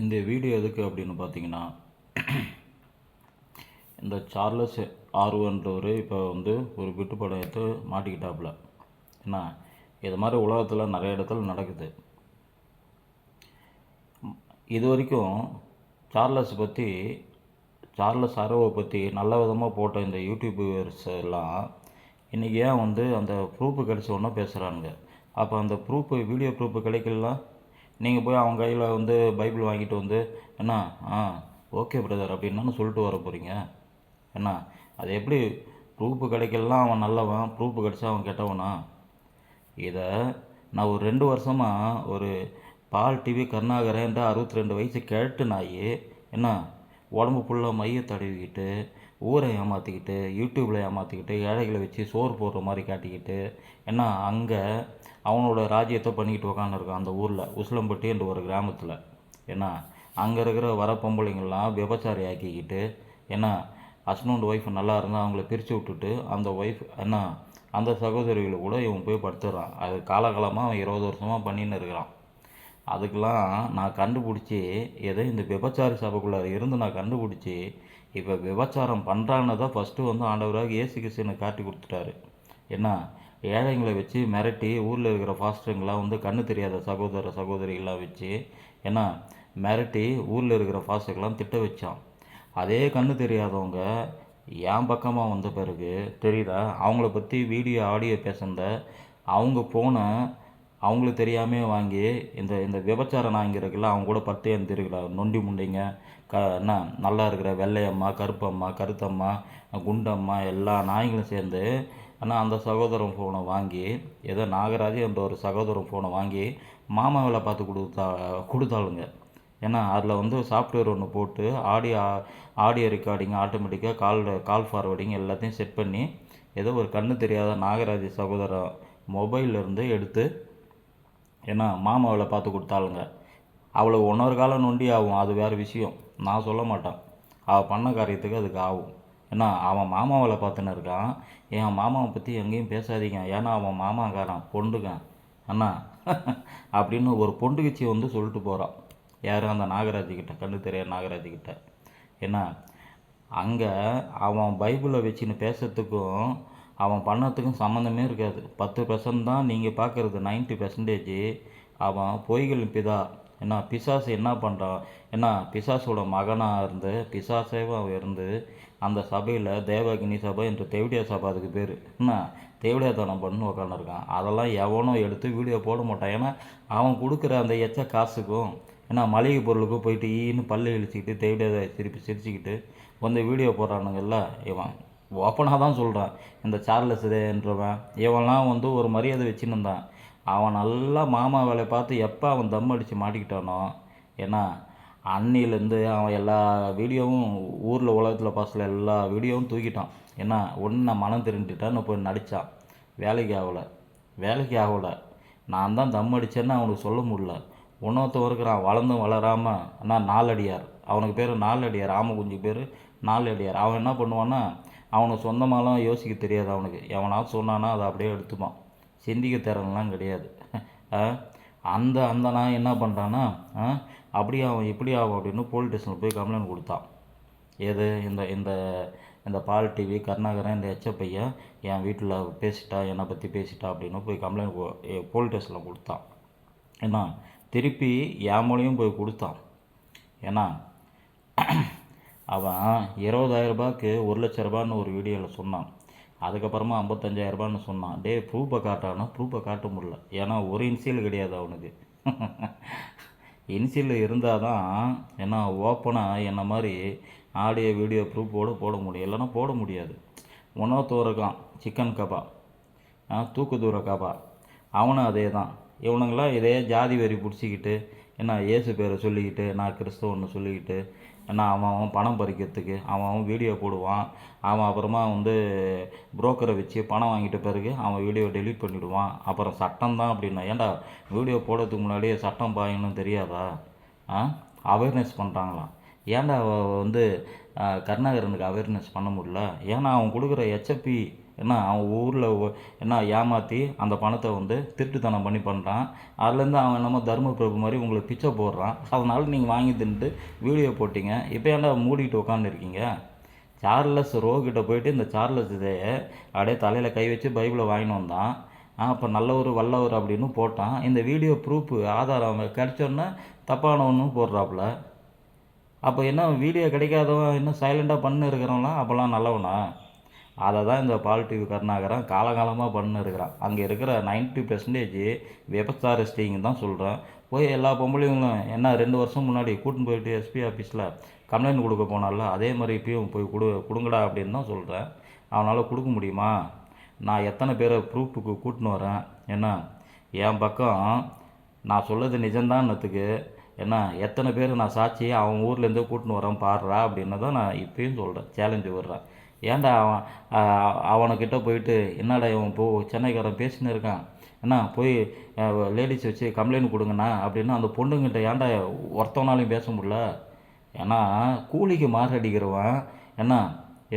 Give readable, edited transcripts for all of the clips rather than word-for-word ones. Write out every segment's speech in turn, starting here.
இந்த வீடியோ எதுக்கு அப்படின்னு பார்த்தீங்கன்னா, இந்த சார்லஸ் ஆர்வன்றவர் இப்போ ஒரு பிட்டு படம் எடுத்து மாட்டிக்கிட்டாப்புல. ஏன்னா இது மாதிரி உலகத்தில் நிறைய இடத்துல நடக்குது. இது வரைக்கும் சார்லஸ் ஆரோவை பற்றி நல்ல விதமாக போட்ட இந்த யூடியூபர்ஸ் எல்லாம் இன்றைக்கி ஏன் அந்த ப்ரூஃபு கிடச்ச ஒன்றா பேசுகிறானுங்க. அப்போ அந்த வீடியோ ப்ரூஃபு கிடைக்கலாம். நீங்கள் போய் அவங்க கையில் பைபிள் வாங்கிட்டு என்ன ஓகே பிரதர் அப்படின்னு சொல்லிட்டு வர போகிறீங்க. என்ன அது எப்படி ப்ரூஃபு கிடைக்கலாம்? அவன் நல்லவன், ப்ரூஃபு கிடச்சா அவன் கெட்டவனா? இதை நான் ஒரு 2 வருஷமாக ஒரு பால் டிவி கருணாகரன்ற 62 வயசு கேட்டு நாய் என்ன உடம்பு ஃபுல்லாக மைய தடவிக்கிட்டு ஊரை ஏமாற்றிக்கிட்டு யூடியூப்பில் ஏமாற்றிக்கிட்டு ஏழைகளை வச்சு சோறு போடுற மாதிரி காட்டிக்கிட்டு என்ன அங்கே அவனோட ராஜ்யத்தை பண்ணிக்கிட்டு உக்காந்துருக்கான். அந்த ஊரில் உசிலம்பட்டி என்ற ஒரு கிராமத்தில் ஏன்னா அங்கே இருக்கிற வர பொம்பளைங்கள்லாம் விபச்சாரி ஆக்கிக்கிட்டு ஏன்னா ஹஸ்பண்ட் ஒய்ஃப் நல்லா இருந்தால் அவங்கள பிரித்து விட்டுட்டு அந்த ஒய்ஃப் என்ன அந்த சகோதரிகளை கூட இவன் போய் படுத்துடுறான். அது காலகாலமாக அவன் 20 வருஷமாக பண்ணின்னு இருக்கிறான். அதுக்கெலாம் நான் கண்டுபிடிச்சி ஏதோ இந்த விபச்சாரி சபைக்குள்ளார இருந்து நான் கண்டுபிடிச்சி இப்போ விபச்சாரம் பண்ணுறான்னு தான் ஃபஸ்ட்டு ஆண்டவராக இயேசு கிறிஸ்துவை காட்டி கொடுத்துட்டாரு. ஏன்னா ஏழைங்களை வச்சு மிரட்டி ஊரில் இருக்கிற ஃபாஸ்டருங்களாம் கண்ணு தெரியாத சகோதரிகளாம் வச்சு ஏன்னா மிரட்டி ஊரில் இருக்கிற ஃபாஸ்டருக்கெல்லாம் திட்ட வச்சான். அதே கண்ணு தெரியாதவங்க என் பக்கமாக வந்த பிறகு தெரியுதா அவங்கள பற்றி வீடியோ ஆடியோ பேசுனத அவங்க ஃபோனை அவங்களுக்கு தெரியாமல் வாங்கி இந்த இந்த விபச்சார நாய்ங்க இருக்குல்ல அவங்க கூட பத்து எழுந்திருக்கல நொண்டி முண்டைங்க என்ன நல்லா இருக்கிற வெள்ளையம்மா, கருப்பம்மா, கருத்தம்மா, குண்டம்மா எல்லா நாய்களும் சேர்ந்து ஆனால் அந்த சகோதரன் ஃபோனை வாங்கி ஏதோ நாகராஜ் என்ற ஒரு சகோதரன் ஃபோனை வாங்கி மாமா வேலை பார்த்து கொடுத்தாளுங்க. ஏன்னா அதில் சாஃப்ட்வேர் ஒன்று போட்டு ஆடியோ ரெக்கார்டிங் ஆட்டோமேட்டிக்காக கால் ஃபார்வர்டிங் எல்லாத்தையும் செட் பண்ணி ஏதோ ஒரு கண்ணு தெரியாத நாகராஜ் சகோதரன் மொபைல்லேருந்து எடுத்து ஏன்னா மாமாவில் பார்த்து கொடுத்தாளுங்க. அவளுக்கு இன்னொரு காலம் நொண்டி ஆகும், அது வேறு விஷயம், நான் சொல்ல மாட்டேன். அவள் பண்ண காரியத்துக்கு அதுக்கு ஆகும். ஏன்னா அவன் மாமாவில் பார்த்துன்னு இருக்கான். என் மாமாவை பற்றி எங்கேயும் பேசாதீங்க, ஏன்னா அவன் மாமாக்காரன் பொண்டுக்கான் அண்ணா அப்படின்னு ஒரு பொண்டுக்குச்சி சொல்லிட்டு போகிறான். யார்? அந்த நாகராஜிக்கிட்ட, கண்ணு தெரியாத நாகராஜிக்கிட்ட. ஏன்னா அங்கே அவன் பைபிளை வச்சுன்னு பேசுறதுக்கும் அவன் பண்ணத்துக்கும் சம்மந்தமே இருக்காது. 10% தான் நீங்கள் பார்க்குறது, 90% அவன் பொய்களின் பிதா. ஏன்னா பிசாசு என்ன பண்ணுறான்? ஏன்னா பிசாசோட மகனாக இருந்து பிசாசேவாக இருந்து அந்த சபையில் தேவகினி சபை என்று தேவடியா சபை அதுக்கு பேர் என்ன தேவடியாத்தனம் பண்ணு உக்காந்துருக்கான். அதெல்லாம் எவனோ எடுத்து வீடியோ போட மாட்டான். ஏன்னா அவன் கொடுக்குற அந்த எச்ச காசுக்கும் ஏன்னா மளிகை பொருளுக்கும் போயிட்டு ஈன்னு பல்லு இழிச்சிக்கிட்டு தேவடியா சிரிச்சுக்கிட்டு வீடியோ போடுறானுங்கல்ல. இவன் ஓப்பனாக தான் சொல்கிறான். இந்த சார்லஸ்ன்றவன் இவன்லாம் ஒரு மரியாதை வச்சுன்னு இருந்தான். அவன் நல்லா மாமா வேலையை பார்த்து எப்போ அவன் தம் அடித்து மாட்டிக்கிட்டானோ ஏன்னா அன்னிலேருந்து அவன் எல்லா வீடியோவும் ஊரில் உலகத்தில் பாசில் எல்லா வீடியோவும் தூக்கிட்டான். ஏன்னா ஒன்று நான் மனம் திரும்பிட்டான்னு போய் நடித்தான். வேலைக்கு ஆகலை. நான் தான் தம் அடித்தேன்னு அவனுக்கு சொல்ல முடியல. இன்னொருத்தன் இருக்கிறான் வளர்ந்தும் வளராமல் ஆனால் நாலடியார், அவனுக்கு பேர் நாலடியார், ஆமக்குஞ்சு பேர் நாலடியார். அவன் என்ன பண்ணுவான்னா அவனுக்கு சொந்தமாலாம் யோசிக்க தெரியாது. அவனுக்கு எவனாவது சொன்னானா அதை அப்படியே எடுத்துப்பான். சிந்திக்க திறன்லாம் கிடையாது. அந்த நான் என்ன பண்ணுறான்னா அப்படி அவன் இப்படி ஆகும் அப்படின்னு போலீஸ் ஸ்டேஷனில் போய் கம்ப்ளைண்ட் கொடுத்தான். ஏது இந்த இந்த இந்த பால் டிவி கருணாகரன் இந்த பையன் என் வீட்டில் பேசிட்டா, என்னை பற்றி பேசிட்டா அப்படின்னு போய் கம்ப்ளைண்ட் போலீஸ் ஸ்டேஷனில் கொடுத்தான். ஏன்னா திருப்பி என் மூலியம் போய் கொடுத்தான். ஏன்னா அவன் 20,000 ரூபாய்க்கு 1,00,000 ரூபான்னு ஒரு வீடியோவில் சொன்னான். அதுக்கப்புறமா 55,000 ரூபான்னு சொன்னான். ப்ரூஃபை காட்டானா ப்ரூஃபை காட்ட முடியல. ஏன்னா ஒரு இன்சியல் கிடையாது அவனுக்கு. இன்சியல் இருந்தால் தான் ஏன்னா ஓப்பனாக என்ன மாதிரி ஆடியோ வீடியோ ப்ரூஃபோடு போட முடியும், இல்லைன்னா போட முடியாது. உணவு இருக்கான் சிக்கன் கபா, தூக்கு தூர கபா, அவனும் அதே தான். இவனுங்களாம் இதே ஜாதி வெறி பிடிச்சிக்கிட்டு என்ன இயேசு பேரை சொல்லிக்கிட்டு நான் கிறிஸ்தவன்னு சொல்லிக்கிட்டு ஏன்னா அவன் பணம் பறிக்கிறதுக்கு அவன் வீடியோ போடுவான். அவன் அப்புறமா புரோக்கரை வச்சு பணம் வாங்கிட்ட பிறகு அவன் வீடியோ டெலீட் பண்ணிவிடுவான். அப்புறம் சட்டம் தான் அப்படின்னா ஏன்டா வீடியோ போடுறதுக்கு முன்னாடியே சட்டம் பாயணும்னு தெரியாதா? அவேர்னஸ் பண்ணுறாங்களாம். ஏன்டா கருணாகரனுக்கு அவேர்னஸ் பண்ண முடியல? ஏன்னா அவன் கொடுக்குற ஹெச்எப்பி என்ன அவன் ஊரில் என்ன ஏமாற்றி அந்த பணத்தை வந்து திருட்டுத்தனம் பண்ணி பண்ணுறான். அதுலேருந்து அவன் என்னமோ தர்ம பிரபு மாதிரி உங்களுக்கு பிச்சை போடுறான். அதனால் நீங்கள் வாங்கி தின்ட்டு வீடியோ போட்டிங்க. இப்போ ஏன்டா மூடிட்டு உட்காந்துருக்கீங்க? சார்லஸ் ரோகிட்ட போயிட்டு இந்த சார்லஸ் இதையே அப்படியே தலையில் கை வச்சு பைபிளை வாங்கின்னு வந்தான். அப்போ நல்லவர் வல்லவர் அப்படின்னு போட்டான். இந்த வீடியோ ப்ரூஃபு ஆதாரம் கிடச்சோன்னா தப்பானவன்னு போடுறாப்புல. அப்போ என்ன வீடியோ கிடைக்காதவன் இன்னும் சைலண்டாக பண்ணு இருக்கிறவங்களாம் அப்போல்லாம் நல்லவனா? அதை தான் இந்த பால் டிவி கருணாகரன் காலகாலமாக பண்ணு இருக்கிறான். அங்கே இருக்கிற 90% விபச்சாரஸ்டிங்க தான் சொல்கிறேன். போய் எல்லா பொம்பளைங்களும் என்ன 2 வருஷம் முன்னாடி கூட்டின்னு போயிட்டு எஸ்பி ஆஃபீஸில் கம்ப்ளைண்ட் கொடுக்க போனால அதே மாதிரி இப்பயும் போய் கொடுங்கடா அப்படின்னு தான் சொல்கிறேன். அவனால் கொடுக்க முடியுமா? நான் எத்தனை பேரை ப்ரூஃபுக்கு கூட்டின்னு வரேன். என்ன என் பக்கம் நான் சொல்லது நிஜம்தான்னத்துக்கு என்ன எத்தனை பேர் நான் சாட்சி அவன் ஊர்லேருந்தே கூட்டின்னு வரேன் பாடுறா அப்படின்னு தான் நான் இப்பயும் சொல்கிறேன். சேலஞ்சு விடுறேன். ஏன்டா அவனுக்கிட்ட போயிட்டு என்னடா இவன் சென்னைக்காரன் பேசின்னு இருக்கான், என்ன போய் லேடிஸ் வச்சு கம்ப்ளைண்ட் கொடுங்கண்ணா அப்படின்னு அந்த பொண்ணுங்கிட்ட ஏன்டா ஒருத்தவனாலையும் பேச முடியல? ஏன்னா கூலிக்கு மாரடிக்கிறவன் என்ன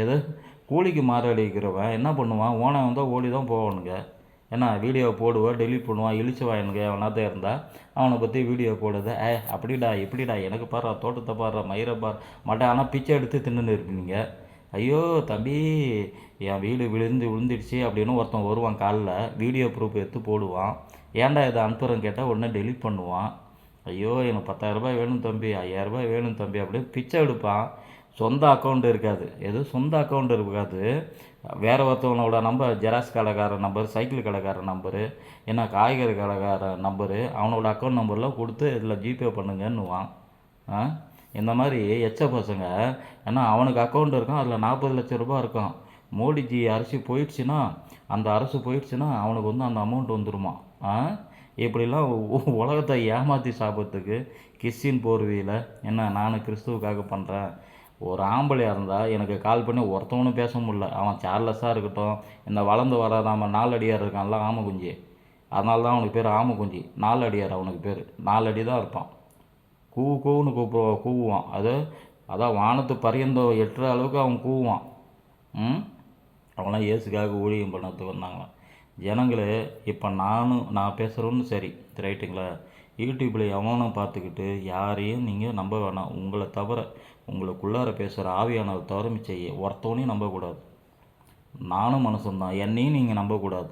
எது கூலிக்கு மாரடிக்கிறவன் என்ன பண்ணுவான்? ஓனை வந்தால் ஓடி தான் போவானுங்க. ஏன்னா வீடியோ போடுவான், டெலிட் பண்ணுவான், இழிச்சு வாயனுங்க அவனாத்தான் இருந்தால் அவனை பற்றி வீடியோ போடுது. அப்படிடா இப்படிடா எனக்கு பாடுறா, தோட்டத்தை பாடுறா, மயிரை மாட்டேன். ஆனால் பிச்சை எடுத்து தின்னுன்னு இருக்கீங்க. ஐயோ தம்பி என் வீடு விழுந்துடுச்சு அப்படின்னு ஒருத்தன் வருவான் காலில் வீடியோ ப்ரூஃப் எடுத்து போடுவான். ஏன்டா இதை அனுப்புகிறேன்னு கேட்டால் உடனே டெலிட் பண்ணுவான். ஐயோ எனக்கு 10,000 வேணும் தம்பி, 5,000 வேணும் தம்பி அப்படின்னு பிச்சை எடுப்பான். சொந்த அக்கௌண்ட் இருக்காது, எதுவும் சொந்த அக்கௌண்ட் இருக்காது. வேறு ஒருத்தவனோட நம்பர், ஜெராக்ஸ் கடைக்காரன் நம்பர், சைக்கிள் கடைக்காரன் நம்பரு, என்ன காய்கறி கடைக்காரன் நம்பரு, அவனோட அக்கௌண்ட் நம்பர்லாம் கொடுத்து இதில் ஜிபே பண்ணுங்கன்னுவான். இந்த மாதிரி எச்ச பசங்க ஏன்னா அவனுக்கு அக்கௌண்ட் இருக்கும், அதில் 40 லட்சம் ரூபா இருக்கும். மோடிஜி அரசு போயிடுச்சுன்னா அந்த அரசு போயிடுச்சுன்னா அவனுக்கு வந்து அந்த அமௌண்ட் வந்துடுமா? இப்படிலாம் உலகத்தை ஏமாற்றி சாப்பிட்றதுக்கு கிறிஸ்டின் போர்வியில் என்ன நான் கிறிஸ்துவுக்காக பண்ணுறேன். ஒரு ஆம்பளையாக இருந்தால் எனக்கு கால் பண்ணி ஒருத்தவனும் பேச முடியல. அவன் சார்லஸாக இருக்கட்டும், இந்த வளர்ந்து வர நம்ம 4 அடியார் இருக்கான்ல ஆமை குஞ்சு, அதனால தான் அவனுக்கு பேர் ஆமை குஞ்சு. 4 அடியார் அவனுக்கு பேர், 4 அடி தான் இருப்பான். கூவுன்னு கூவுவான். அதான் வானத்து பரியந்தம் எட்டுற அளவுக்கு அவன் கூவுவான். அவங்களாம் இயேசுக்காக ஊழியம் பண்ணத்துக்கு வந்தாங்களாம். ஜனங்களே இப்போ நான் பேசுகிறோன்னு சரி ரைட்டுங்களா? யூடியூப்பில் எவனும் பார்த்துக்கிட்டு யாரையும் நீங்கள் நம்ப வேணாம். உங்களை தவிர உங்களுக்குள்ளார பேசுகிற ஆவியானவர் தவிர மிச்சம் ஒருத்தவனையும் நம்பக்கூடாது. நானும் மனுஷன்தான், என்னையும் நீங்கள் நம்பக்கூடாது.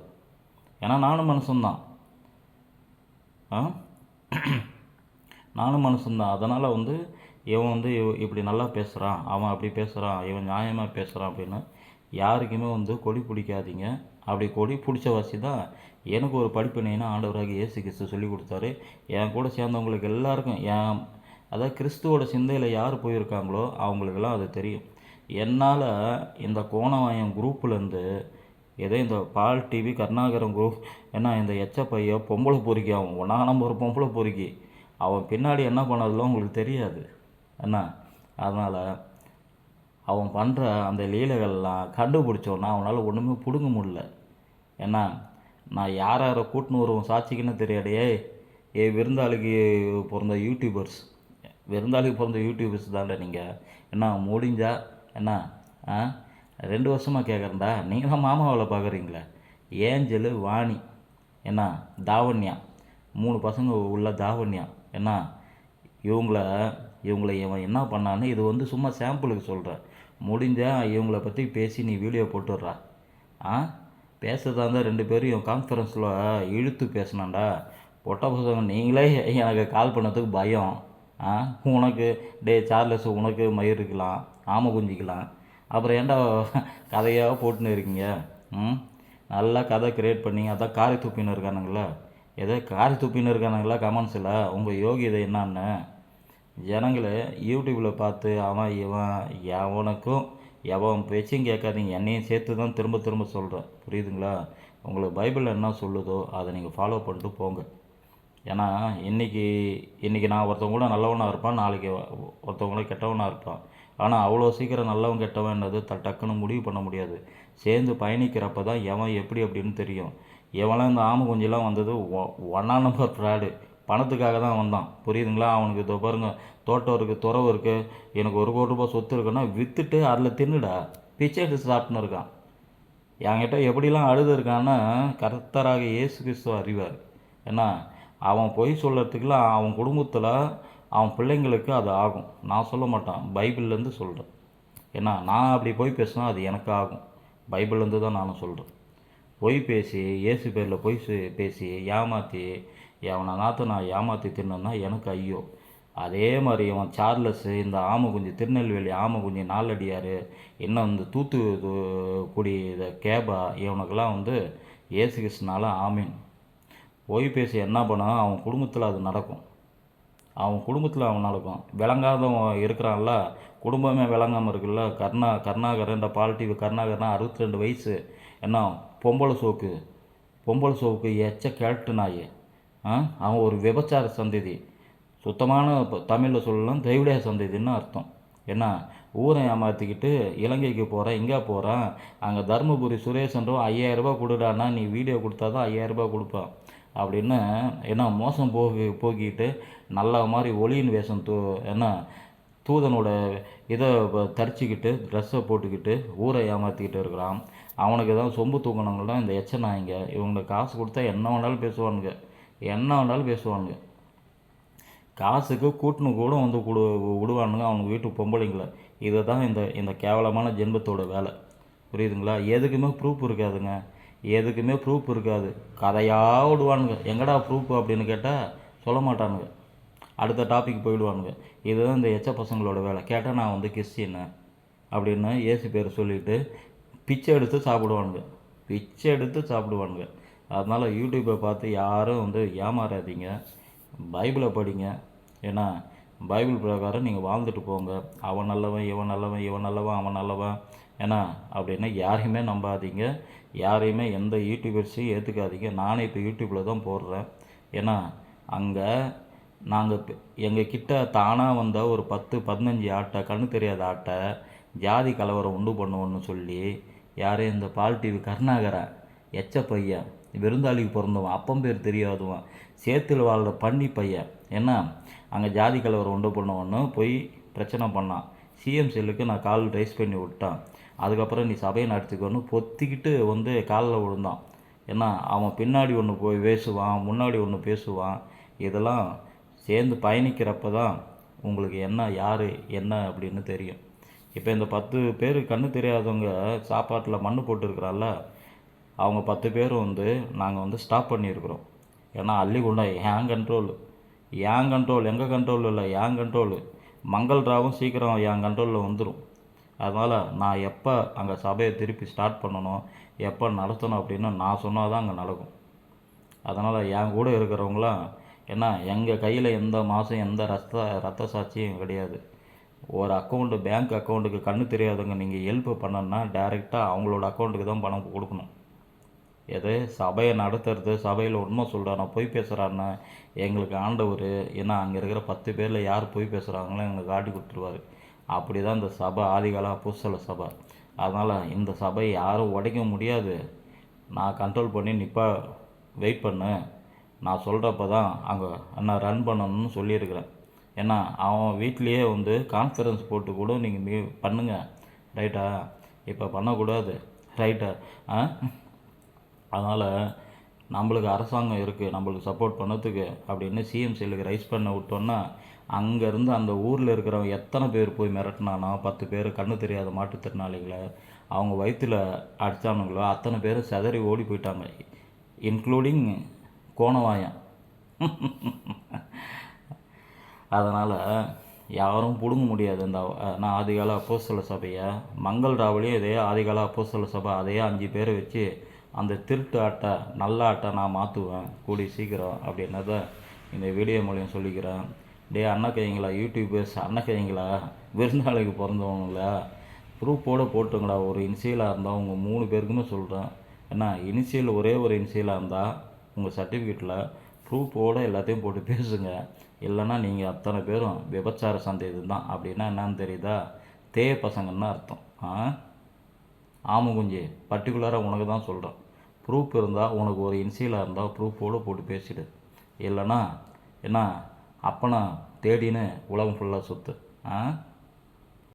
ஏன்னா நானும் மனுஷன்தான். நானும் மனுஷன்தான். அதனால் வந்து இவன் வந்து இப்படி நல்லா பேசுகிறான், அவன் அப்படி பேசுகிறான், இவன் நியாயமாக பேசுகிறான் அப்படின்னு யாருக்குமே வந்து கொடி பிடிக்காதீங்க. அப்படி கொடி பிடிச்ச வாசி தான் எனக்கு ஒரு படிப்பினைன்னு ஆண்டவராக இயேசு கிறிஸ்து சொல்லி கொடுத்தாரு. என் கூட சேர்ந்தவங்களுக்கு எல்லாருக்கும் அதாவது கிறிஸ்துவோட சிந்தையில் யார் போயிருக்காங்களோ அவங்களுக்கெல்லாம் அது தெரியும். என்னால் இந்த கோணவாயம் குரூப்புலேருந்து ஏதோ இந்த பால் டிவி கருணாகரம் குரூப் ஏன்னா இந்த எச்சப்பையோ பொம்பளை பொறுக்கி அவன் 1 நம்பர் பொம்பளை பொறுக்கி அவன் பின்னாடி என்ன பண்ணதில்ல உங்களுக்கு தெரியாது என்ன. அதனால் அவன் பண்ணுற அந்த லீலைகள்லாம் கண்டுபிடிச்சோன்னா அவனால் ஒன்றுமே பிடுங்க முடியல. ஏன்னா நான் யாரை கூட்டின்னு வருவோம் சாட்சிக்குன்னு தெரியாடையே. விருந்தாளிக்கு பிறந்த யூடியூபர்ஸ் தாண்டா நீங்கள். என்ன முடிஞ்சா என்ன 2 வருஷமாக கேட்குறேன்டா. நீங்கள் தான் மாமா வேலை பார்க்குறீங்களே. ஏஞ்சலு, வாணி, என்ன தாவண்யா, 3 பசங்க உள்ள தாவண்யா என்ன இவங்கள இவன் என்ன பண்ணான்னு இது வந்து சும்மா சாம்பிளுக்கு சொல்கிறேன். முடிஞ்சால் இவங்கள பற்றி பேசி நீ வீடியோ போட்டுடுறா. பேசுறதா இருந்தால் 2 பேரும் கான்ஃபரன்ஸில் இழுத்து பேசினாண்டா. பொட்ட பசங்க நீங்களே எனக்கு கால் பண்ணதுக்கு பயம். உனக்கு சார்லஸ் உனக்கு மயிர் இருக்கலாம், ஆமை குஞ்சிக்கலாம், அப்புறம் ஏன்டா கதையாக போட்டுன்னு இருக்கீங்க? நல்லா கதை கிரியேட் பண்ணி அதான் காரி துப்பின்னு இருக்கானுங்களா? கமெண்ட்ஸில் உங்கள் யோகியதை என்னான்னு ஜனங்களை யூடியூப்பில் பார்த்து அவன் எவனுக்கும் எவன் பேச்சையும் கேட்காதீங்க. என்னையும் சேர்த்து தான் திரும்ப திரும்ப சொல்கிறேன், புரியுதுங்களா? உங்களுக்கு பைபிளில் என்ன சொல்லுதோ அதை நீங்கள் ஃபாலோ பண்ணிட்டு போங்க. ஏன்னா இன்றைக்கி நான் ஒருத்தவங்க கூட நல்லவனாக இருப்பான், நாளைக்கு ஒருத்தவங்க கூட கெட்டவனாக இருப்பான். ஆனால் அவ்வளோ சீக்கிரம் நல்லவன் கெட்டவன்றது டக்குன்னு முடிவு பண்ண முடியாது. சேர்ந்து பயணிக்கிறப்ப தான் எவன் எப்படி அப்படின்னு தெரியும். எவெல்லாம் இந்த ஆமை குஞ்செல்லாம் வந்தது 1 நம்பர் ஃப்ராடு. பணத்துக்காக தான் வந்தான், புரியுதுங்களா? அவனுக்கு இதோ பாருங்க தோட்டம் இருக்குது, துறவு இருக்குது, எனக்கு 1 கோடி ரூபாய் சொத்து இருக்குன்னா விற்றுட்டு அதில் தின்னுடா பிச்சை எடுத்து சாப்பிட்டுன்னு இருக்கான். என்கிட்ட எப்படிலாம் அழுது இருக்கான்னு கர்த்தராக இயேசு கிறிஸ்துவ அறிவார். ஏன்னா அவன் பொய் சொல்கிறதுக்குலாம் அவன் குடும்பத்தில் அவன் பிள்ளைங்களுக்கு அது ஆகும். நான் சொல்ல மாட்டான், பைபிள்லேருந்து சொல்கிறேன். ஏன்னா நான் அப்படி பொய் பேசினா அது எனக்கு ஆகும். பைபிள்லேருந்து தான் நானும் சொல்கிறேன். பொய் பேசி இயேசு பேரில் பொய் பேசி ஏமாற்றி எவனை நாற்று நான் ஏமாற்றி தின்னேன்னா எனக்கு ஐயோ. அதே மாதிரி இவன் சார்லஸு, இந்த ஆமக்குஞ்சு திருநெல்வேலி ஆமக்குஞ்சு நாலடியார், இன்னும் இந்த தூத்துக்குடி இதை கேபா, இவனுக்கெல்லாம் வந்து இயேசு கிறிஸ்துனால ஆமீன். பொய் பேசி என்ன பண்ணால் அவன் குடும்பத்தில் அது நடக்கும். அவன் குடும்பத்தில் அவன் நடக்கும். விளங்காதவன் இருக்கிறான்ல, குடும்பமே விளங்காமல் இருக்குல்ல. கருணாகரன், இந்த பால் டிவி கருணாகரன் 62 வயசு, என்ன பொம்பளை சோவுக்கு எச்ச கேட்டு நாய். அவன் ஒரு விபச்சார சந்ததி. சுத்தமான தமிழில் சொல்லலாம் திராவிட சந்ததின்னு அர்த்தம். என்ன ஊரை ஏமாற்றிக்கிட்டு இலங்கைக்கு போகிறேன், இங்கே போகிறேன், அங்கே தருமபுரி சுரேஷன்றவன் 5000 கொடுடான்னா நீ வீடியோ கொடுத்தா தான் 5000 கொடுப்பான் அப்படின்னு என்ன மோசம் போக்கிட்டு நல்ல மாதிரி ஒளியின் வேஷம் என்ன தூதனோட இதை தரிச்சிக்கிட்டு ட்ரெஸ்ஸை போட்டுக்கிட்டு ஊரை ஏமாற்றிக்கிட்டு இருக்கிறான். அவனுக்கு தான் சொம்பு தூங்கினவங்களாம் இந்த எச்ச நாய்ங்க. இவங்களுக்கு காசு கொடுத்தா என்ன வேணாலும் பேசுவானுங்க. காசுக்கு கூட்டுன்னு கூட வந்து விடுவானுங்க அவனுக்கு வீட்டு பொம்பளைங்களை. இதை தான் இந்த கேவலமான ஜென்மத்தோட வேலை. புரியுதுங்களா? எதுக்குமே ப்ரூஃப் இருக்காது. கதையாக விடுவானுங்க. எங்கடா ப்ரூஃப் அப்படின்னு கேட்டால் சொல்ல மாட்டானுங்க. அடுத்த டாபிக் போயிடுவானுங்க. இதுதான் இந்த எச்ச பசங்களோட வேலை. கேட்டால் நான் வந்து கிறிஸ்டின்னு அப்படின்னு இயேசு பேர் சொல்லிவிட்டு பிச்சை எடுத்து சாப்பிடுவானுங்க. அதனால் யூடியூப்பை பார்த்து யாரும் வந்து ஏமாறாதீங்க. பைபிளை படிங்க. ஏன்னா பைபிள் பிரகாரம் நீங்கள் வாழ்ந்துட்டு போங்க. அவன் நல்லவன், இவன் நல்லவன் ஏன்னா அப்படின்னு யாரையுமே நம்பாதீங்க. யாரையுமே எந்த யூடியூபர்ஸையும் ஏற்றுக்காதீங்க. நானே இப்போ யூடியூப்பில் தான் போடுறேன். ஏன்னா அங்கே நாங்கள் எங்கள் கிட்ட தானாக வந்த ஒரு 10-15 ஆட்டை, கண்ணு தெரியாத ஆட்டை ஜாதி கலவரம் உண்டு பண்ணுவோன்னு சொல்லி யார் இந்த பால் டிவி கருணாகரன் எச்ச பையன், விருந்தாளிக்கு பிறந்தவன், அப்பம் பேர் தெரியாதவன், சேத்துல வாழ்கிற பண்ணி பையன், என்ன அங்கே ஜாதி கலவரம் உண்டு பண்ணுவோன்னு போய் பிரச்சனை பண்ணான். சிஎம் செல்லுக்கு நான் கால் ரைஸ் பண்ணி விட்டான். அதுக்கப்புறம் நீ சபையை நடத்திக்கொன்னு பொத்திக்கிட்டு வந்து காலில் விழுந்தான். ஏன்னா அவன் பின்னாடி ஒன்று போய் பேசுவான், முன்னாடி ஒன்று பேசுவான். இதெல்லாம் சேர்ந்து பயணிக்கிறப்ப தான் உங்களுக்கு யார் என்ன அப்படின்னு தெரியும். இப்போ இந்த 10 பேர் கண்ணு தெரியாதவங்க சாப்பாட்டில் மண் போட்டுருக்குறால, அவங்க 10 பேர் வந்து நாங்கள் வந்து ஸ்டாப் பண்ணியிருக்கிறோம். ஏன்னா அள்ளிக்கொண்டா என் கண்ட்ரோல், எங்கள் கண்ட்ரோல் இல்லை, என் கண்ட்ரோலு. மங்கள்ராவும் சீக்கிரம் என் கண்ட்ரோலில் வந்துடும். அதனால் நான் எப்போ அங்கே சபையை திருப்பி ஸ்டார்ட் பண்ணணும், எப்போ நடத்தணும் அப்படின்னு நான் சொன்னால் தான் அங்கே நடக்கும். அதனால் என் கூட இருக்கிறவங்களாம் ஏன்னா எங்கள் கையில் எந்த மாதம் எந்த ரத்த சாட்சியும் கிடையாது. ஒரு பேங்க் அக்கௌண்ட்டுக்கு கண்ணு தெரியாதவங்க நீங்கள் ஹெல்ப் பண்ணணுன்னா டைரெக்டாக அவங்களோட அக்கௌண்ட்டுக்கு தான் பணம் கொடுக்கணும். எது சபையை நடத்துறது, சபையில் உண்மை சொல்கிறானா பொய் பேசுகிறான்னா எங்களுக்கு ஆண்டவர், ஏன்னா அங்கே இருக்கிற 10 பேரில் யார் பொய் பேசுகிறாங்களோ எங்களுக்கு காட்டி கொடுத்துருவார். அப்படி தான் இந்த சபை ஆதிகால அப்போஸ்தல சபை. அதனால் இந்த சபையை யாரும் உடைக்க முடியாது. நான் கண்ட்ரோல் பண்ணி வெயிட் பண்ணு, நான் சொல்கிறப்ப தான் அங்கே நான் ரன் பண்ணணும்னு சொல்லியிருக்கிறேன். ஏன்னா அவன் வீட்லேயே வந்து கான்ஃபரன்ஸ் போட்டு கூட நீங்கள் பண்ணுங்கள், ரைட்டா? இப்போ பண்ணக்கூடாது, ரைட்டா? அதனால் நம்மளுக்கு அரசாங்கம் இருக்குது நம்மளுக்கு சப்போர்ட் பண்ணதுக்கு அப்படின்னு சிஎம் செல்லுக்கு ரைஸ் பண்ண விட்டோன்னா அங்கேருந்து அந்த ஊரில் இருக்கிறவங்க எத்தனை பேர் போய் மிரட்டினானோ 10 பேர் கண்ணு தெரியாத மாற்றுத்திறனாளிகளை அவங்க வயிற்றில் அடித்தானுங்களோ அத்தனை பேர் சிதறி ஓடி போயிட்டாங்க, இன்க்ளூடிங் கோணவாயன். அதனால் யாரும் பிடுங்க முடியாது. நான் ஆதிகால அப்போஸ்தல சபையை மங்கள்ராவிலையும் இதே ஆதிகால அப்போஸ்தல சபை அதே 5 பேரை வச்சு அந்த திருட்டு ஆட்டை நல்ல ஆட்டை நான் மாற்றுவேன் கூடி சீக்கிரம் அப்படின்னத இந்த வீடியோ மூலியம் சொல்லிக்கிறேன். அண்ணக்கைங்களா, யூடியூபர்ஸ் அண்ணக்கைங்களா, விருந்தாளிக்கு பிறந்தவங்களா, ப்ரூஃபோடு போட்டுங்களா. ஒரு இனிஷியலாக இருந்தால் உங்கள் 3 பேருக்குமே சொல்கிறேன். ஏன்னா இனிஷியல் ஒரே ஒரு இனிஷியலாக இருந்தால் உங்கள் சர்டிஃபிகேட்டில் ப்ரூஃபோடு எல்லாத்தையும் போட்டு பேசுங்க. இல்லைன்னா நீங்கள் அத்தனை பேரும் விபச்சார சந்தேதி தான். அப்படின்னா என்னன்னு தெரியுதா? பசங்கன்னு அர்த்தம். ஆமகுஞ்சி பர்டிகுலராக உனக்கு தான் சொல்கிறேன். ப்ரூஃப் இருந்தால் உனக்கு ஒரு இன்சியலாக இருந்தால் ப்ரூஃபோடு போட்டு பேசிடு. இல்லைன்னா என்ன அப்பனா தேடின்னு உலகம் ஃபுல்லாக சுற்று.